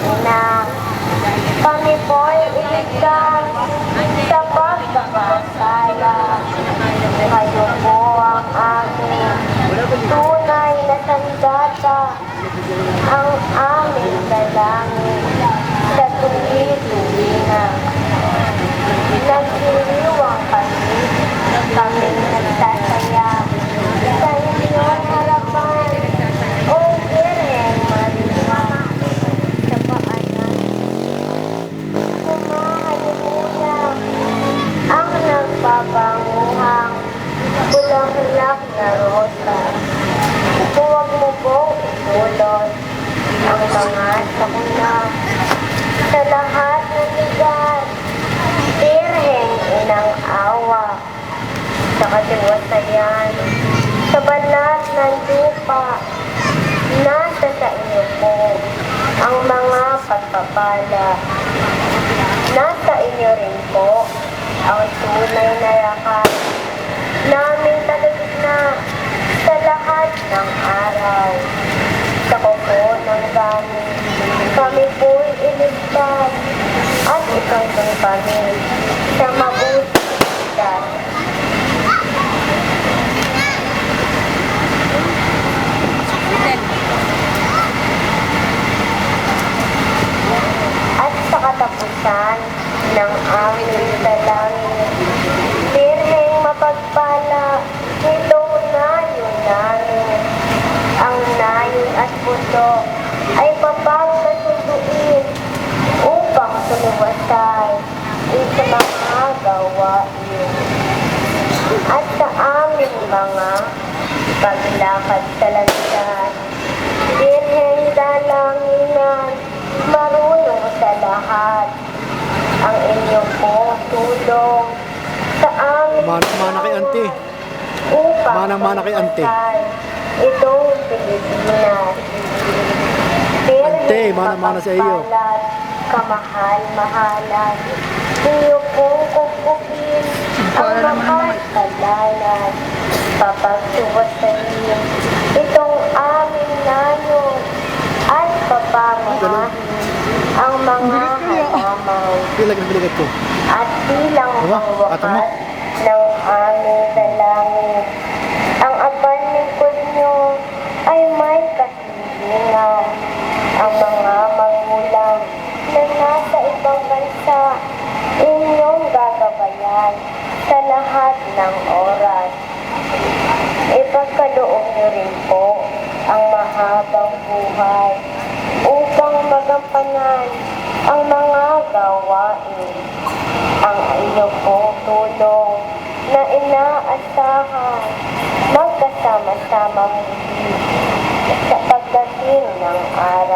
ina. Kami po'y iligtas sa pagkakasala. Kayo po ang aming tunay na sandata, ang aming dalangin sa tuwi-tuwina. Nagdiriwang kami nagsasaya sa inyong harapan, O Birhen Maria, sa paanan. Kumahalimuya ang nagpapanguhang bulaklak na rosa. Huwag mo pong itulot ang mga sakuna sa lahat ng lugar. Birheng inang awa, sa katiwasayan, sa balat ng lupa, nasa sa inyo po ang mga pagpapala. Nasa inyo rin po ang tunay na lakas naming talagna sa lahat ng araw. Sa kuko ng gamit, kami po'y iligtas at ikaw kami sa mabuti dahil. At sa katapusan ng aming dalangin, Birheng mapagpala, nitong nayon namin, ang nayon at puso ay papagkasunduin upang tuluwasay sa mga gawain. At sa aming mga paglakad sa landas, Birheng dalanginan, marunong sa lahat, ang inyong po tulong sa aming Mana kay auntie. upang Mana kay auntie. itong Pilipinas. Auntie, mana sa iyo. Kamahal-mahalan, iyo pong kukukin ang makasalanan. Papagsuwasahin itong aming nayon at papamahahin ang mga halaman. Bilag ko. At bilang pangwakas ng aming dalangin, ang abal lingkod nyo ay may kasilingan. Ang mga magulang na nasa ibang bansa, inyong gagabayan sa lahat ng oras. Ipagkaloob nyo rin po ang mahabang buhay upang magampanan ang mga gawain. Ang inyong pong tulong na inaasahan, magkasama-sama muli sa pagdating ng araw.